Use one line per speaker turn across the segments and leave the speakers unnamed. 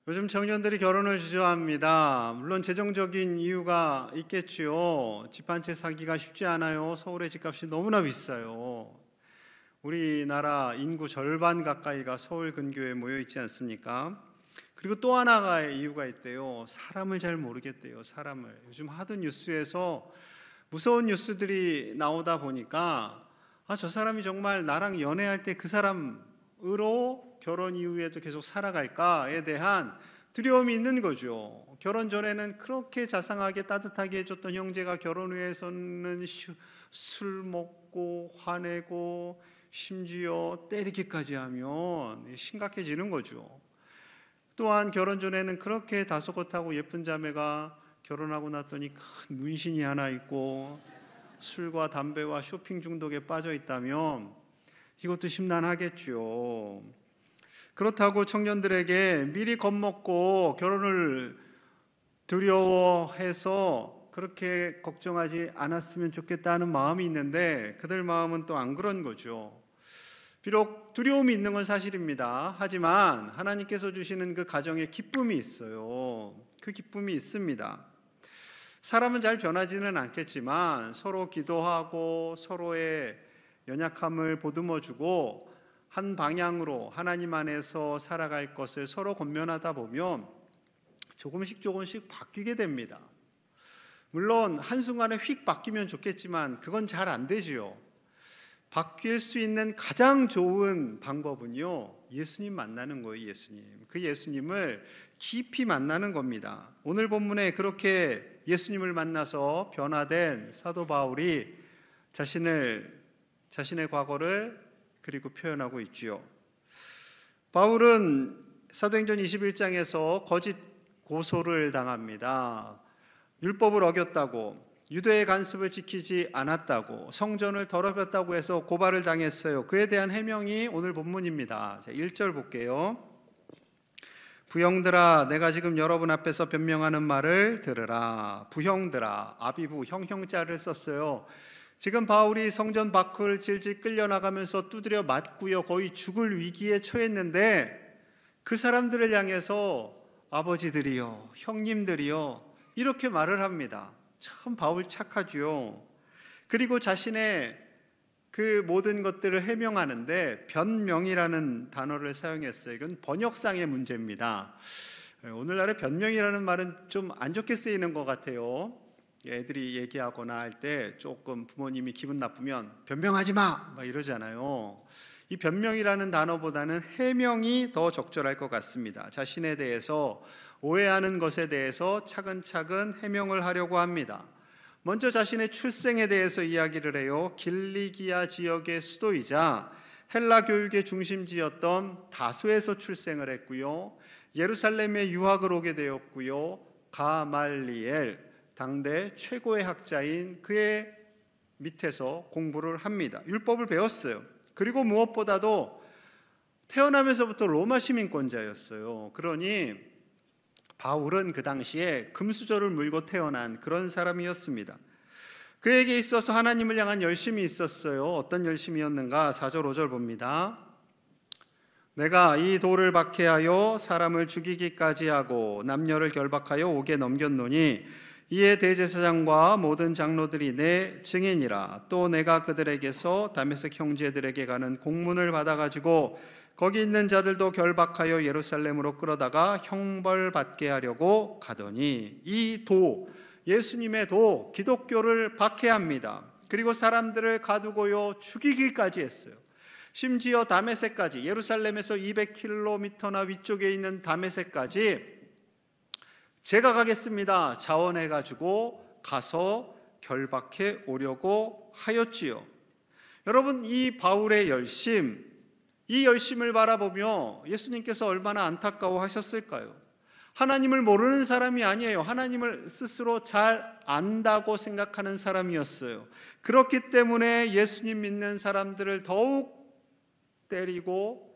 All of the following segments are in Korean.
요즘 청년들이 결혼을 주저합니다. 물론 재정적인 이유가 있겠지요. 집 한 채 사기가 쉽지 않아요. 서울의 집값이 너무나 비싸요. 우리나라 인구 절반 가까이가 서울 근교에 모여 있지 않습니까? 그리고 또 하나가 이유가 있대요. 사람을 잘 모르겠대요. 사람을. 요즘 하도 뉴스에서 무서운 뉴스들이 나오다 보니까 저 사람이 정말 나랑 연애할 때 그 사람으로 결혼 이후에도 계속 살아갈까에 대한 두려움이 있는 거죠. 결혼 전에는 그렇게 자상하게 따뜻하게 해줬던 형제가 결혼 후에서는 술 먹고 화내고 심지어 때리기까지 하면 심각해지는 거죠. 또한 결혼 전에는 그렇게 다소곳하고 예쁜 자매가 결혼하고 났더니 큰 문신이 하나 있고 술과 담배와 쇼핑 중독에 빠져 있다면 이것도 심란하겠죠. 그렇다고 청년들에게 미리 겁먹고 결혼을 두려워해서 그렇게 걱정하지 않았으면 좋겠다는 마음이 있는데 그들 마음은 또 안 그런 거죠. 비록 두려움이 있는 건 사실입니다. 하지만 하나님께서 주시는 그 가정에 기쁨이 있어요. 그 기쁨이 있습니다. 사람은 잘 변하지는 않겠지만 서로 기도하고 서로의 연약함을 보듬어주고 한 방향으로 하나님 안에서 살아갈 것을 서로 권면하다 보면 조금씩 바뀌게 됩니다. 물론 한순간에 휙 바뀌면 좋겠지만 그건 잘 안 되지요. 바뀔 수 있는 가장 좋은 방법은요, 예수님 만나는 거예요. 예수님. 그 예수님을 깊이 만나는 겁니다. 오늘 본문에 그렇게 예수님을 만나서 변화된 사도 바울이 자신의 과거를 그리고 표현하고 있지요. 바울은 사도행전 21장에서 거짓 고소를 당합니다. 율법을 어겼다고, 유대의 간습을 지키지 않았다고, 성전을 더럽혔다고 해서 고발을 당했어요. 그에 대한 해명이 오늘 본문입니다. 1절 볼게요. 부형들아, 내가 지금 여러분 앞에서 변명하는 말을 들으라. 부형들아, 아비부, 형자를 썼어요. 지금 바울이 성전 밖을 질질 끌려나가면서 두드려 맞고요, 거의 죽을 위기에 처했는데 그 사람들을 향해서 아버지들이요, 형님들이요, 이렇게 말을 합니다. 참 바울 착하죠. 그리고 자신의 그 모든 것들을 해명하는데 변명이라는 단어를 사용했어요. 이건 번역상의 문제입니다. 오늘날의 변명이라는 말은 좀 안 좋게 쓰이는 것 같아요. 애들이 얘기하거나 할 때 조금 부모님이 기분 나쁘면 변명하지 마! 막 이러잖아요. 이 변명이라는 단어보다는 해명이 더 적절할 것 같습니다. 자신에 대해서 오해하는 것에 대해서 차근차근 해명을 하려고 합니다. 먼저 자신의 출생에 대해서 이야기를 해요. 길리기아 지역의 수도이자 헬라 교육의 중심지였던 다소에서 출생을 했고요. 예루살렘에 유학을 오게 되었고요. 가말리엘, 당대 최고의 학자인 그의 밑에서 공부를 합니다. 율법을 배웠어요. 그리고 무엇보다도 태어나면서부터 로마 시민권자였어요. 그러니 바울은 그 당시에 금수저를 물고 태어난 그런 사람이었습니다. 그에게 있어서 하나님을 향한 열심이 있었어요. 어떤 열심이었는가? 4절 5절 봅니다. 내가 이 돌을 박해하여 사람을 죽이기까지 하고 남녀를 결박하여 옥에 넘겼노니 이에 대제사장과 모든 장로들이 내 증인이라. 또 내가 그들에게서 다메섹 형제들에게 가는 공문을 받아가지고 거기 있는 자들도 결박하여 예루살렘으로 끌어다가 형벌받게 하려고 가더니 이 도, 예수님의 도, 기독교를 박해합니다. 그리고 사람들을 가두고요, 죽이기까지 했어요. 심지어 다메섹까지, 예루살렘에서 200km나 위쪽에 있는 다메섹까지 제가 가겠습니다 자원해가지고 가서 결박해 오려고 하였지요. 여러분, 이 바울의 열심, 이 열심을 바라보며 예수님께서 얼마나 안타까워하셨을까요? 하나님을 모르는 사람이 아니에요. 하나님을 스스로 잘 안다고 생각하는 사람이었어요. 그렇기 때문에 예수님 믿는 사람들을 더욱 때리고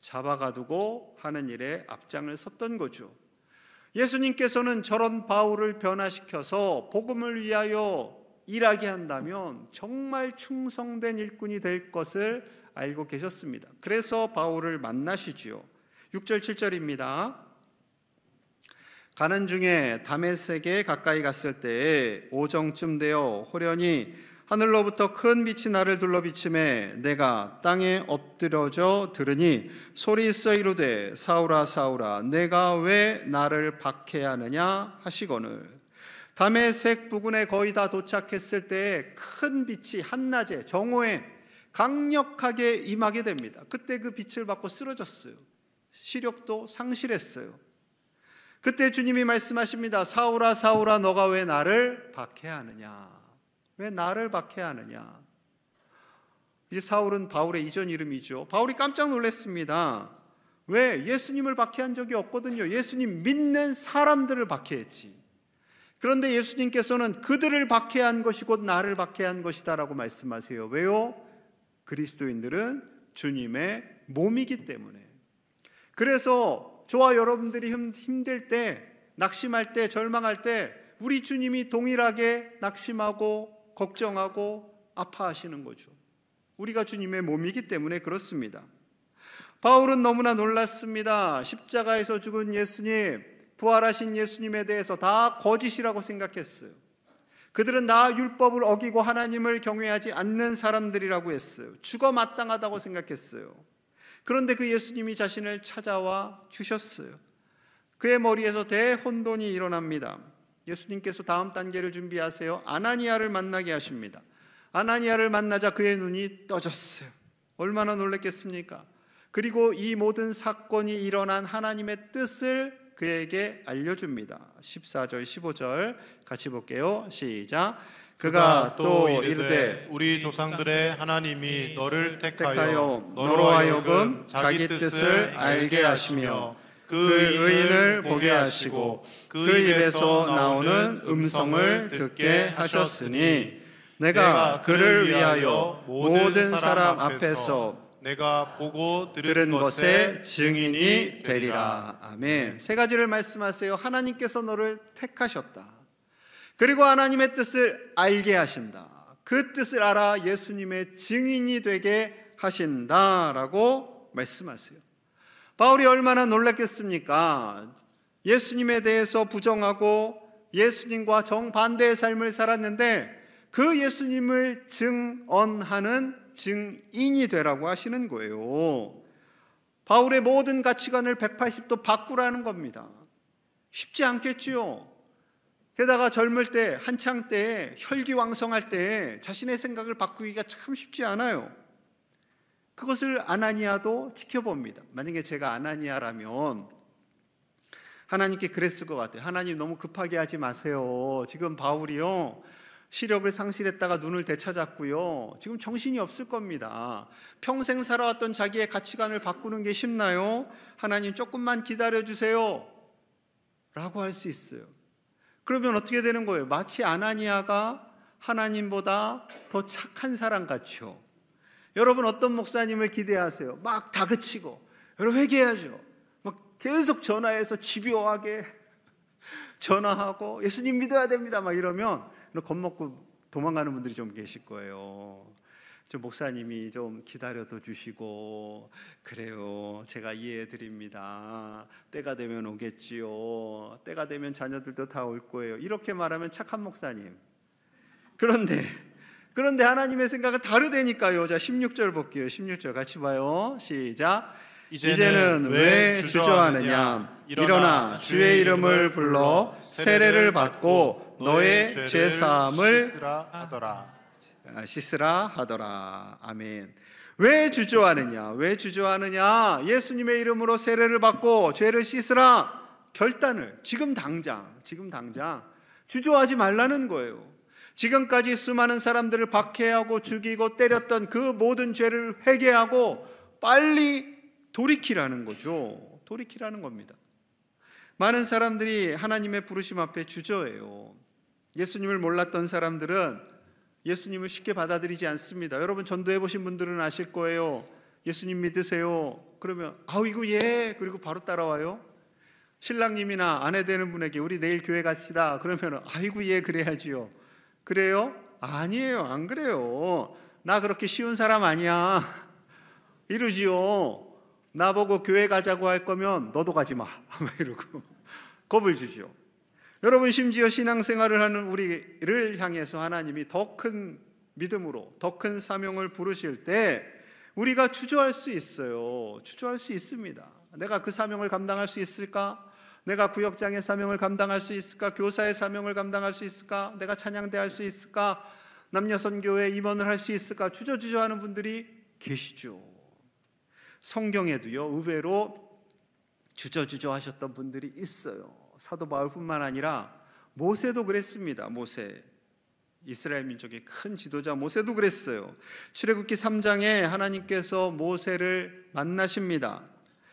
잡아가두고 하는 일에 앞장을 섰던 거죠. 예수님께서는 저런 바울을 변화시켜서 복음을 위하여 일하게 한다면 정말 충성된 일꾼이 될 것을 알고 계셨습니다. 그래서 바울을 만나시지요. 6절 7절입니다. 가는 중에 다메섹에 가까이 갔을 때에 오정쯤 되어 호련히 하늘로부터 큰 빛이 나를 둘러 비치매 내가 땅에 엎드려져 들으니 소리 있어 이르되 사울아 사울아 내가 왜 나를 박해하느냐 하시거늘. 다메섹 부근에 거의 다 도착했을 때에 큰 빛이 한낮에 정오에 강력하게 임하게 됩니다. 그때 그 빛을 받고 쓰러졌어요. 시력도 상실했어요. 그때 주님이 말씀하십니다. 사울아 사울아 너가 왜 나를 박해하느냐. 왜 나를 박해하느냐. 이 사울은 바울의 이전 이름이죠. 바울이 깜짝 놀랐습니다. 왜? 예수님을 박해한 적이 없거든요. 예수님 믿는 사람들을 박해했지. 그런데 예수님께서는 그들을 박해한 것이 곧 나를 박해한 것이다 라고 말씀하세요. 왜요? 그리스도인들은 주님의 몸이기 때문에. 그래서 저와 여러분들이 힘들 때, 낙심할 때, 절망할 때 우리 주님이 동일하게 낙심하고 걱정하고 아파하시는 거죠. 우리가 주님의 몸이기 때문에 그렇습니다. 바울은 너무나 놀랐습니다. 십자가에서 죽은 예수님, 부활하신 예수님에 대해서 다 거짓이라고 생각했어요. 그들은 다 율법을 어기고 하나님을 경외하지 않는 사람들이라고 했어요. 죽어 마땅하다고 생각했어요. 그런데 그 예수님이 자신을 찾아와 주셨어요. 그의 머리에서 대혼돈이 일어납니다. 예수님께서 다음 단계를 준비하세요. 아나니아를 만나게 하십니다. 아나니아를 만나자 그의 눈이 떠졌어요. 얼마나 놀랐겠습니까? 그리고 이 모든 사건이 일어난 하나님의 뜻을 그에게 알려줍니다. 14절 15절 같이 볼게요. 시작. 그가 또 이르되
우리 조상들의 하나님이 너를 택하여
너로 하여금 자기 뜻을 알게 하시며 그 의인을 보게 하시고 그 입에서 나오는 음성을 듣게 하셨으니 내가 그를 위하여 모든 사람 앞에서
내가 보고
들은 것의 증인이 되리라. 아멘. 세 가지를 말씀하세요. 하나님께서 너를 택하셨다. 그리고 하나님의 뜻을 알게 하신다. 그 뜻을 알아 예수님의 증인이 되게 하신다라고 말씀하세요. 바울이 얼마나 놀랐겠습니까? 예수님에 대해서 부정하고 예수님과 정반대의 삶을 살았는데 그 예수님을 증언하는 증인이 되라고 하시는 거예요. 바울의 모든 가치관을 180도 바꾸라는 겁니다. 쉽지 않겠지요. 게다가 젊을 때, 한창 때에, 혈기왕성할 때에 자신의 생각을 바꾸기가 참 쉽지 않아요. 그것을 아나니아도 지켜봅니다. 만약에 제가 아나니아라면 하나님께 그랬을 것 같아요. 하나님 너무 급하게 하지 마세요. 지금 바울이요 시력을 상실했다가 눈을 되찾았고요. 지금 정신이 없을 겁니다. 평생 살아왔던 자기의 가치관을 바꾸는 게 쉽나요? 하나님 조금만 기다려주세요 라고 할 수 있어요. 그러면 어떻게 되는 거예요? 마치 아나니아가 하나님보다 더 착한 사람 같죠. 여러분 어떤 목사님을 기대하세요? 막 다그치고 여러분 회개해야죠. 막 계속 전화해서 집요하게 전화하고 예수님 믿어야 됩니다 막 이러면 겁먹고 도망가는 분들이 좀 계실 거예요. 좀 목사님이 좀 기다려도 주시고 그래요. 제가 이해해 드립니다. 때가 되면 오겠지요. 때가 되면 자녀들도 다 올 거예요. 이렇게 말하면 착한 목사님. 그런데 하나님의 생각은 다르다니까요. 자 16절 볼게요. 16절 같이 봐요. 시작. 이제는 왜 주저하느냐. 일어나 주의 이름을 불러 세례를 받고 너의 죄사함을 씻으라 하더라. 아멘. 왜 주저하느냐? 왜 주저하느냐? 예수님의 이름으로 세례를 받고 죄를 씻으라. 결단을 지금 당장 주저하지 말라는 거예요. 지금까지 수많은 사람들을 박해하고 죽이고 때렸던 그 모든 죄를 회개하고 빨리 돌이키라는 거죠. 돌이키라는 겁니다. 많은 사람들이 하나님의 부르심 앞에 주저해요. 예수님을 몰랐던 사람들은 예수님을 쉽게 받아들이지 않습니다. 여러분 전도해 보신 분들은 아실 거예요. 예수님 믿으세요. 그러면 이거 예. 그리고 바로 따라와요. 신랑님이나 아내 되는 분에게 우리 내일 교회 갑시다. 그러면 아이고 예 그래야지요. 그래요? 아니에요. 안 그래요. 나 그렇게 쉬운 사람 아니야. 이러지요. 나보고 교회 가자고 할 거면 너도 가지 마. 이러고 겁을 주죠. 여러분, 심지어 신앙생활을 하는 우리를 향해서 하나님이 더 큰 믿음으로 더 큰 사명을 부르실 때 우리가 주저할 수 있어요. 주저할 수 있습니다. 내가 그 사명을 감당할 수 있을까? 내가 구역장의 사명을 감당할 수 있을까? 교사의 사명을 감당할 수 있을까? 내가 찬양대 할 수 있을까? 남녀선교회 임원을 할 수 있을까? 주저하는 분들이 계시죠. 성경에도요, 의외로 주저 하셨던 분들이 있어요. 사도 바울뿐만 아니라 모세도 그랬습니다. 모세, 이스라엘 민족의 큰 지도자 모세도 그랬어요. 출애굽기 3장에 하나님께서 모세를 만나십니다.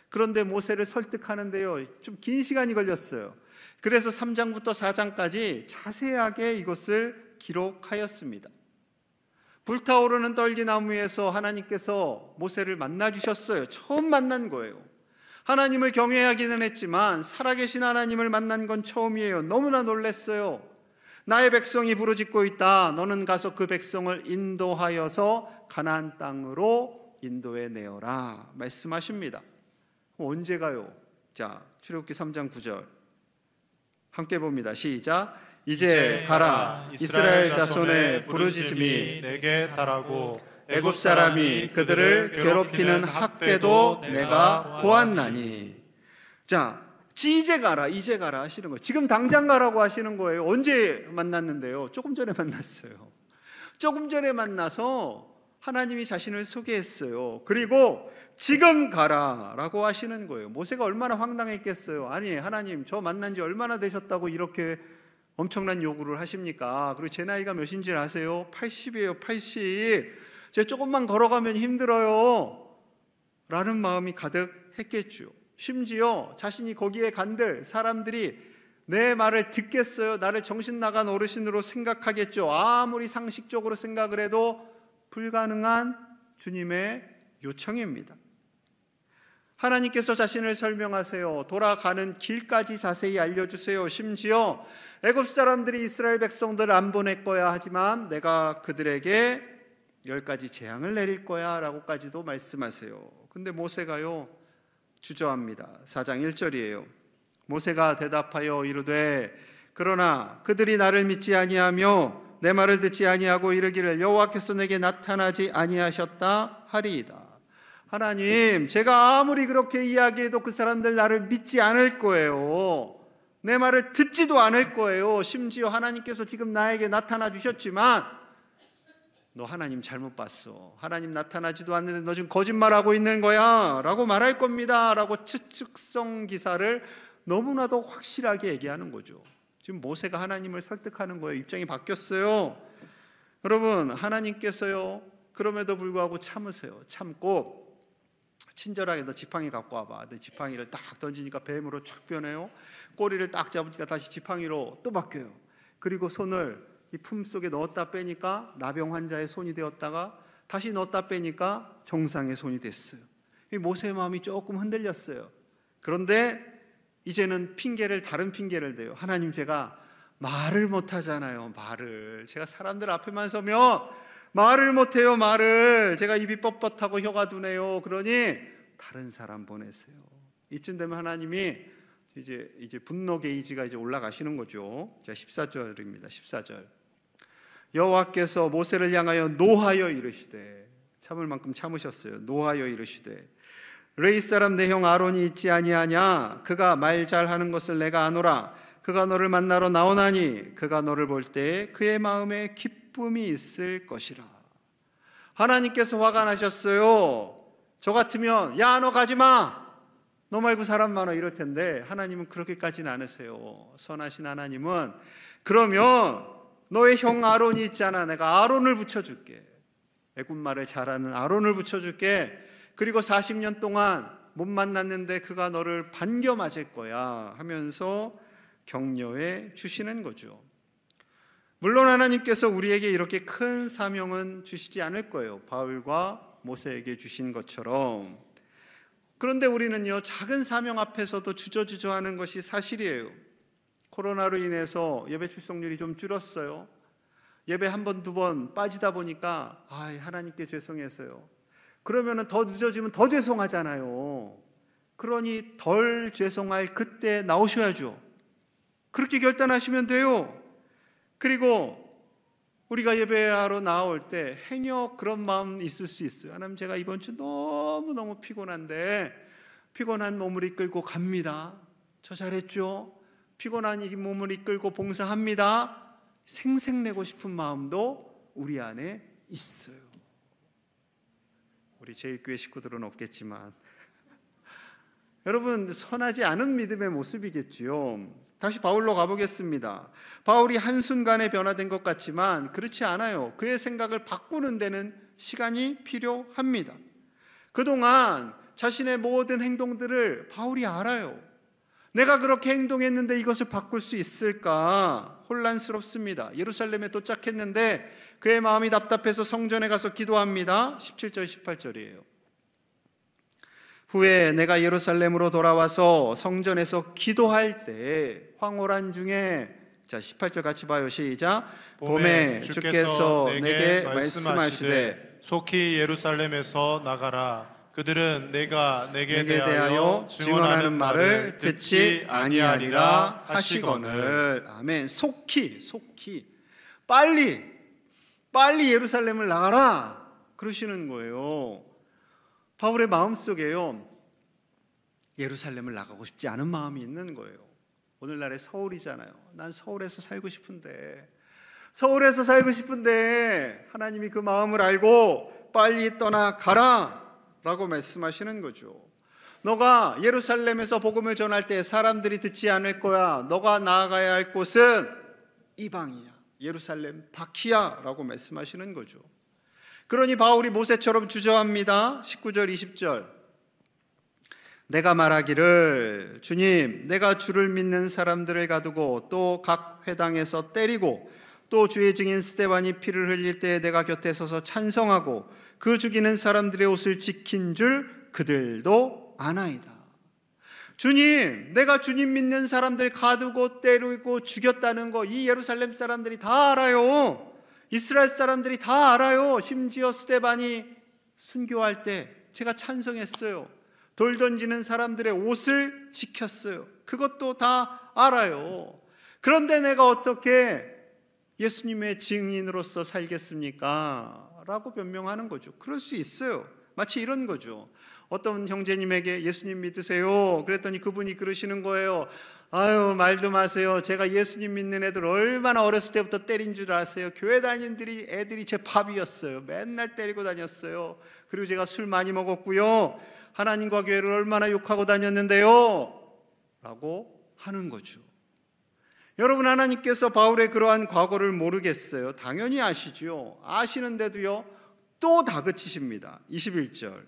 그런데 모세를 설득하는데요, 좀 긴 시간이 걸렸어요. 그래서 3장부터 4장까지 자세하게 이것을 기록하였습니다. 불타오르는 떨기나무에서 하나님께서 모세를 만나 주셨어요. 처음 만난 거예요. 하나님을 경외하기는 했지만 살아계신 하나님을 만난 건 처음이에요. 너무나 놀랐어요. 나의 백성이 부르짖고 있다. 너는 가서 그 백성을 인도하여서 가나안 땅으로 인도해 내어라 말씀하십니다. 언제 가요? 자, 출애굽기 3장 9절 함께 봅니다. 시작. 이제 가라. 이스라엘 자손의 부르짖음이
내게 달하고
애굽 사람이 그들을 괴롭히는 학대도 내가 보았나니. 자, 이제 가라 하시는 거예요. 지금 당장 가라고 하시는 거예요. 언제 만났는데요? 조금 전에 만났어요. 조금 전에 만나서 하나님이 자신을 소개했어요. 그리고 지금 가라라고 하시는 거예요. 모세가 얼마나 황당했겠어요. 아니, 하나님, 저 만난 지 얼마나 되셨다고 이렇게 엄청난 요구를 하십니까? 그리고 제 나이가 몇인지 아세요? 80이에요. 80. 제가 조금만 걸어가면 힘들어요 라는 마음이 가득했겠죠. 심지어 자신이 거기에 간들 사람들이 내 말을 듣겠어요? 나를 정신 나간 어르신으로 생각하겠죠. 아무리 상식적으로 생각을 해도 불가능한 주님의 요청입니다. 하나님께서 자신을 설명하세요. 돌아가는 길까지 자세히 알려주세요. 심지어 애굽 사람들이 이스라엘 백성들을 안 보낼 거야 하지만 내가 그들에게 10가지 재앙을 내릴 거야 라고까지도 말씀하세요. 근데 모세가요 주저합니다. 4장 1절이에요. 모세가 대답하여 이르되 그러나 그들이 나를 믿지 아니하며 내 말을 듣지 아니하고 이르기를 여호와께서 내게 나타나지 아니하셨다 하리이다. 하나님, 제가 아무리 그렇게 이야기해도 그 사람들 나를 믿지 않을 거예요. 내 말을 듣지도 않을 거예요. 심지어 하나님께서 지금 나에게 나타나 주셨지만 너 하나님 잘못 봤어. 하나님 나타나지도 않는데 너 지금 거짓말하고 있는 거야 라고 말할 겁니다 라고 추측성 기사를 너무나도 확실하게 얘기하는 거죠. 지금 모세가 하나님을 설득하는 거예요. 입장이 바뀌었어요. 여러분, 하나님께서요 그럼에도 불구하고 참으세요. 참고 친절하게 너 지팡이 갖고 와봐. 너 지팡이를 딱 던지니까 뱀으로 촥 변해요. 꼬리를 딱 잡으니까 다시 지팡이로 또 바뀌어요. 그리고 손을 이 품 속에 넣었다 빼니까 나병 환자의 손이 되었다가 다시 넣었다 빼니까 정상의 손이 됐어요. 이 모세의 마음이 조금 흔들렸어요. 그런데 이제는 다른 핑계를 대요. 하나님, 제가 말을 못하잖아요. 말을 제가 사람들 앞에만 서면 말을 못해요. 말을 제가 입이 뻣뻣하고 혀가 두네요. 그러니 다른 사람 보내세요. 이쯤 되면 하나님이 이제 분노 게이지가 이제 올라가시는 거죠. 자, 14절입니다. 14절. 여호와께서 모세를 향하여 노하여 이르시되, 참을 만큼 참으셨어요. 노하여 이르시되 레위 사람 내 형 아론이 있지 아니하냐? 그가 말 잘하는 것을 내가 아노라. 그가 너를 만나러 나오나니 그가 너를 볼 때 그의 마음에 기쁨이 있을 것이라. 하나님께서 화가 나셨어요. 저 같으면 야, 너 가지 마. 너 말고 사람 많아 이럴 텐데 하나님은 그렇게까지는 않으세요. 선하신 하나님은 그러면 너의 형 아론이 있잖아. 내가 아론을 붙여줄게. 애굽말을 잘하는 아론을 붙여줄게. 그리고 40년 동안 못 만났는데 그가 너를 반겨 맞을 거야 하면서 격려해 주시는 거죠. 물론 하나님께서 우리에게 이렇게 큰 사명은 주시지 않을 거예요. 바울과 모세에게 주신 것처럼. 그런데 우리는요, 작은 사명 앞에서도 주저하는 것이 사실이에요. 코로나로 인해서 예배 출석률이 좀 줄었어요. 예배 한 번, 두 번 빠지다 보니까 하나님께 죄송해서요. 그러면 더 늦어지면 더 죄송하잖아요. 그러니 덜 죄송할 그때 나오셔야죠. 그렇게 결단하시면 돼요. 그리고 우리가 예배하러 나올 때 행여 그런 마음 있을 수 있어요. 하나님, 제가 이번 주 너무너무 피곤한데 피곤한 몸을 이끌고 갑니다. 저 잘했죠? 피곤한 이 몸을 이끌고 봉사합니다. 생색내고 싶은 마음도 우리 안에 있어요. 우리 제일교회 식구들은 없겠지만 여러분, 선하지 않은 믿음의 모습이겠지요. 다시 바울로 가보겠습니다. 바울이 한순간에 변화된 것 같지만 그렇지 않아요. 그의 생각을 바꾸는 데는 시간이 필요합니다. 그동안 자신의 모든 행동들을 바울이 알아요. 내가 그렇게 행동했는데 이것을 바꿀 수 있을까? 혼란스럽습니다. 예루살렘에 도착했는데 그의 마음이 답답해서 성전에 가서 기도합니다. 17절 18절이에요. 후에 내가 예루살렘으로 돌아와서 성전에서 기도할 때 황홀한 중에, 자 18절 같이 봐요. 시작. 봄에 주께서 내게 말씀하시되
속히 예루살렘에서 나가라. 그들은 내가 내게
내게
대하여 증언하는 말을 듣지 아니하리라 하시거늘.
아멘. 속히 빨리 예루살렘을 나가라 그러시는 거예요. 바울의 마음속에요, 예루살렘을 나가고 싶지 않은 마음이 있는 거예요. 오늘날의 서울이잖아요. 난 서울에서 살고 싶은데 하나님이 그 마음을 알고 빨리 떠나가라 라고 말씀하시는 거죠. 너가 예루살렘에서 복음을 전할 때 사람들이 듣지 않을 거야. 너가 나아가야 할 곳은 이방이야. 예루살렘 밖이야 라고 말씀하시는 거죠. 그러니 바울이 모세처럼 주저합니다. 19절 20절. 내가 말하기를 주님, 내가 주를 믿는 사람들을 가두고 또 각 회당에서 때리고 또 주의 증인 스데반이 피를 흘릴 때 내가 곁에 서서 찬성하고 그 죽이는 사람들의 옷을 지킨 줄 그들도 아나이다. 주님, 내가 주님 믿는 사람들 가두고 때리고 죽였다는 거 이 예루살렘 사람들이 다 알아요. 이스라엘 사람들이 다 알아요. 심지어 스데반이 순교할 때 제가 찬성했어요. 돌 던지는 사람들의 옷을 지켰어요. 그것도 다 알아요. 그런데 내가 어떻게 예수님의 증인으로서 살겠습니까? 라고 변명하는 거죠. 그럴 수 있어요. 마치 이런 거죠. 어떤 형제님에게 예수님 믿으세요? 그랬더니 그분이 그러시는 거예요. 아유, 말도 마세요. 제가 예수님 믿는 애들 얼마나 어렸을 때부터 때린 줄 아세요? 교회 다니는 애들이 제 밥이었어요. 맨날 때리고 다녔어요. 그리고 제가 술 많이 먹었고요. 하나님과 교회를 얼마나 욕하고 다녔는데요. 라고 하는 거죠. 여러분, 하나님께서 바울의 그러한 과거를 모르겠어요? 당연히 아시죠. 아시는데도요, 또 다그치십니다. 21절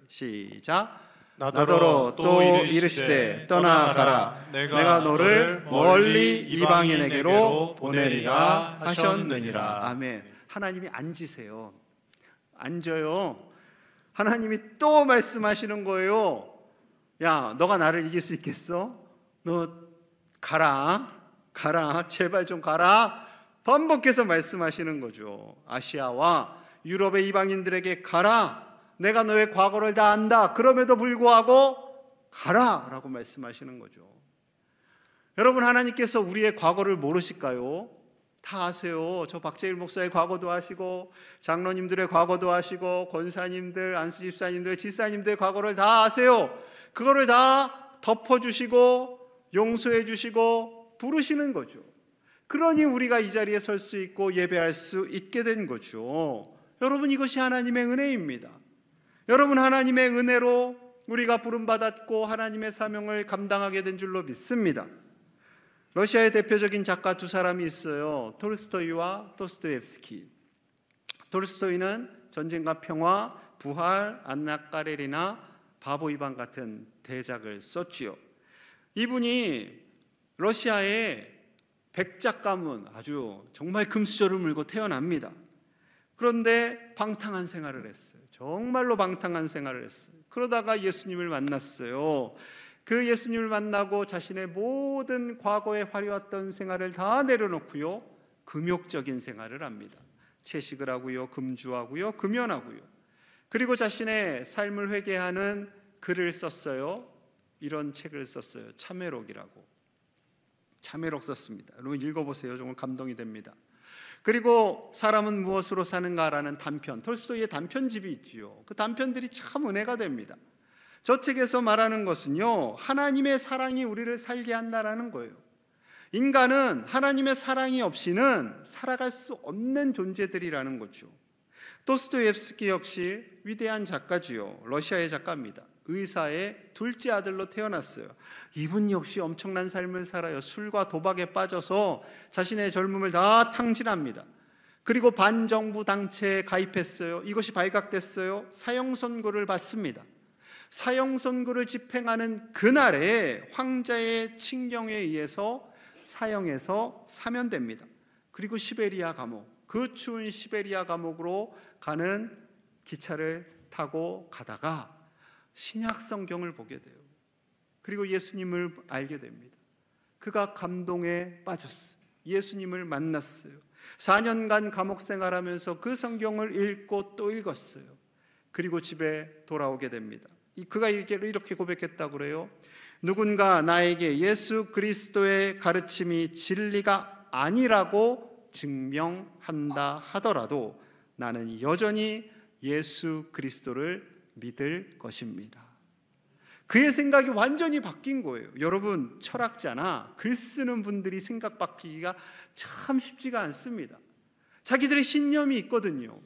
시작. 나더러 또 이르시되 떠나가라. 내가 너를 멀리 이방인에게로 보내리라 하셨느니라. 아멘. 하나님이 앉으세요. 앉아요. 하나님이 또 말씀하시는 거예요. 야, 너가 나를 이길 수 있겠어? 너 가라. 제발 좀 가라. 반복해서 말씀하시는 거죠. 아시아와 유럽의 이방인들에게 가라. 내가 너의 과거를 다 안다. 그럼에도 불구하고 가라 라고 말씀하시는 거죠. 여러분, 하나님께서 우리의 과거를 모르실까요? 다 아세요. 저 박재일 목사의 과거도 아시고 장로님들의 과거도 아시고 권사님들, 안수집사님들, 집사님들의 과거를 다 아세요. 그거를 다 덮어주시고 용서해 주시고 부르시는 거죠. 그러니 우리가 이 자리에 설 수 있고 예배할 수 있게 된 거죠. 여러분, 이것이 하나님의 은혜입니다. 여러분, 하나님의 은혜로 우리가 부름받았고 하나님의 사명을 감당하게 된 줄로 믿습니다. 러시아의 대표적인 작가 두 사람이 있어요. 톨스토이와 도스토옙스키. 톨스토이는 전쟁과 평화, 부활, 안나 까레리나, 바보 이반 같은 대작을 썼지요. 이분이 러시아의 백작 가문, 아주 정말 금수저를 물고 태어납니다. 그런데 방탕한 생활을 했어요. 정말로 방탕한 생활을 했어요. 그러다가 예수님을 만났어요. 그 예수님을 만나고 자신의 모든 과거에 화려했던 생활을 다 내려놓고요, 금욕적인 생활을 합니다. 채식을 하고요, 금주하고요, 금연하고요. 그리고 자신의 삶을 회개하는 글을 썼어요. 이런 책을 썼어요. 참회록이라고. 참회록 썼습니다. 여러분 읽어보세요. 정말 감동이 됩니다. 그리고 사람은 무엇으로 사는가라는 단편, 톨스토이의 단편집이 있지요. 그 단편들이 참 은혜가 됩니다. 저 책에서 말하는 것은요, 하나님의 사랑이 우리를 살게 한다라는 거예요. 인간은 하나님의 사랑이 없이는 살아갈 수 없는 존재들이라는 거죠. 도스토옙스키 역시 위대한 작가지요. 러시아의 작가입니다. 의사의 둘째 아들로 태어났어요. 이분 역시 엄청난 삶을 살아요. 술과 도박에 빠져서 자신의 젊음을 다 탕진합니다. 그리고 반정부 단체에 가입했어요. 이것이 발각됐어요. 사형 선고를 받습니다. 사형 선고를 집행하는 그날에 황자의 칙령에 의해서 사형에서 사면됩니다. 그리고 시베리아 감옥, 그 추운 시베리아 감옥으로 가는 기차를 타고 가다가 신약 성경을 보게 돼요. 그리고 예수님을 알게 됩니다. 그가 감동에 빠졌어요. 예수님을 만났어요. 4년간 감옥 생활하면서 그 성경을 읽고 또 읽었어요. 그리고 집에 돌아오게 됩니다. 그가 이렇게 고백했다고 그래요. 누군가 나에게 예수 그리스도의 가르침이 진리가 아니라고 증명한다 하더라도 나는 여전히 예수 그리스도를 믿을 것입니다. 그의 생각이 완전히 바뀐 거예요. 여러분, 철학자나 글 쓰는 분들이 생각 바뀌기가 참 쉽지가 않습니다. 자기들의 신념이 있거든요.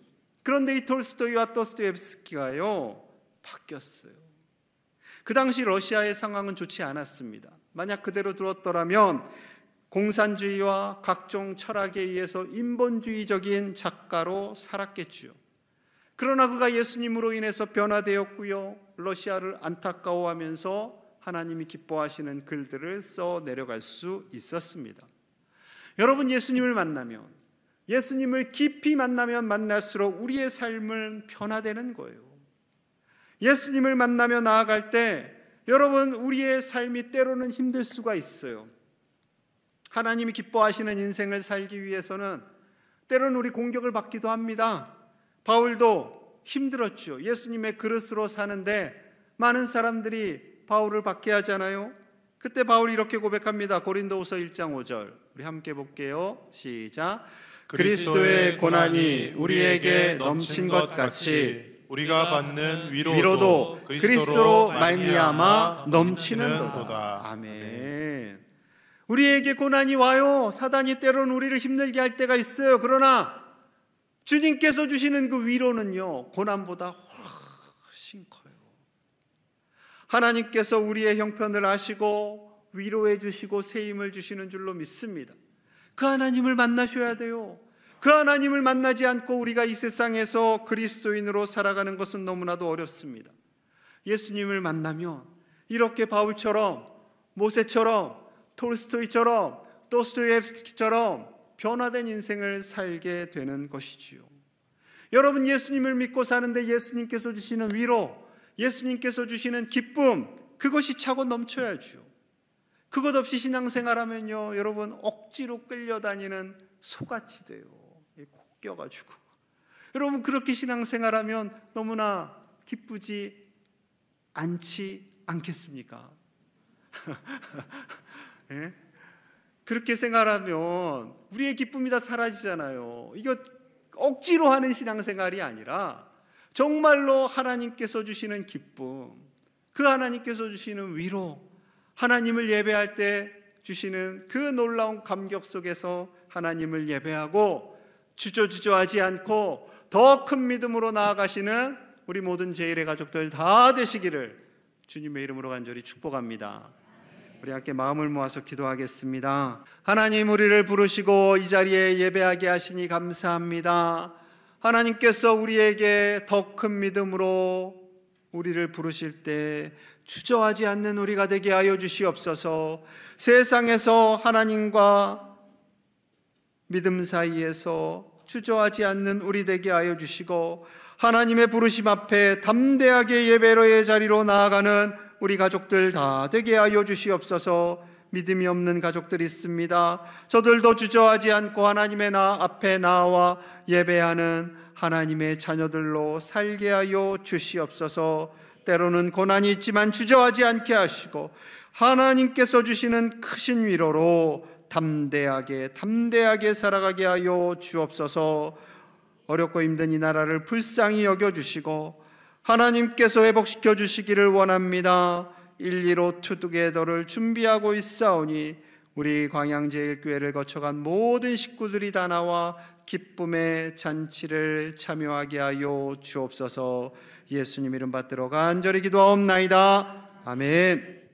그런데 이 톨스토이와 도스토옙스키가요 바뀌었어요. 그 당시 러시아의 상황은 좋지 않았습니다. 만약 그대로 두었더라면 공산주의와 각종 철학에 의해서 인본주의적인 작가로 살았겠지요. 그러나 그가 예수님으로 인해서 변화되었고요, 러시아를 안타까워하면서 하나님이 기뻐하시는 글들을 써 내려갈 수 있었습니다. 여러분, 예수님을 만나면, 예수님을 깊이 만나면 만날수록 우리의 삶은 변화되는 거예요. 예수님을 만나며 나아갈 때 여러분, 우리의 삶이 때로는 힘들 수가 있어요. 하나님이 기뻐하시는 인생을 살기 위해서는 때로는 우리 공격을 받기도 합니다. 바울도 힘들었죠. 예수님의 그릇으로 사는데 많은 사람들이 바울을 박해 하잖아요. 그때 바울이 이렇게 고백합니다. 고린도후서 1장 5절 우리 함께 볼게요. 시작. 그리스도의 고난이 우리에게 넘친 것 같이
우리가 받는
위로도 그리스도로 말미암아
넘치는도다.
넘치는도다. 아멘. 우리에게 고난이 와요. 사단이 때로는 우리를 힘들게 할 때가 있어요. 그러나 주님께서 주시는 그 위로는요, 고난보다 훨씬 커요. 하나님께서 우리의 형편을 아시고 위로해 주시고 새 힘을 주시는 줄로 믿습니다. 그 하나님을 만나셔야 돼요. 그 하나님을 만나지 않고 우리가 이 세상에서 그리스도인으로 살아가는 것은 너무나도 어렵습니다. 예수님을 만나면 이렇게 바울처럼, 모세처럼, 톨스토이처럼, 도스토옙스키처럼 변화된 인생을 살게 되는 것이지요. 여러분, 예수님을 믿고 사는데 예수님께서 주시는 위로, 예수님께서 주시는 기쁨, 그것이 차고 넘쳐야죠. 그것 없이 신앙생활하면요, 여러분, 억지로 끌려다니는 소같이 돼요. 콕 껴가지고. 여러분, 그렇게 신앙생활하면 너무나 기쁘지 않지 않겠습니까? 예? 그렇게 생활하면 우리의 기쁨이 다 사라지잖아요. 이거 억지로 하는 신앙생활이 아니라 정말로 하나님께서 주시는 기쁨, 그 하나님께서 주시는 위로, 하나님을 예배할 때 주시는 그 놀라운 감격 속에서 하나님을 예배하고 주저주저하지 않고 더 큰 믿음으로 나아가시는 우리 모든 제일의 가족들 다 되시기를 주님의 이름으로 간절히 축복합니다. 우리 함께 마음을 모아서 기도하겠습니다. 하나님, 우리를 부르시고 이 자리에 예배하게 하시니 감사합니다. 하나님께서 우리에게 더 큰 믿음으로 우리를 부르실 때 주저하지 않는 우리가 되게 하여 주시옵소서. 세상에서 하나님과 믿음 사이에서 주저하지 않는 우리 되게 하여 주시고, 하나님의 부르심 앞에 담대하게 예배로의 자리로 나아가는 우리 가족들 다 되게 하여 주시옵소서. 믿음이 없는 가족들이 있습니다. 저들도 주저하지 않고 하나님의 앞에 나와 예배하는 하나님의 자녀들로 살게 하여 주시옵소서. 때로는 고난이 있지만 주저하지 않게 하시고 하나님께서 주시는 크신 위로로 담대하게 살아가게 하여 주옵소서. 어렵고 힘든 이 나라를 불쌍히 여겨주시고 하나님께서 회복시켜 주시기를 원합니다. 115 투두게더를 준비하고 있사오니 우리 광양제일교회를 거쳐간 모든 식구들이 다 나와 기쁨의 잔치를 참여하게 하여 주옵소서. 예수님 이름 받들어 간절히 기도하옵나이다. 아멘.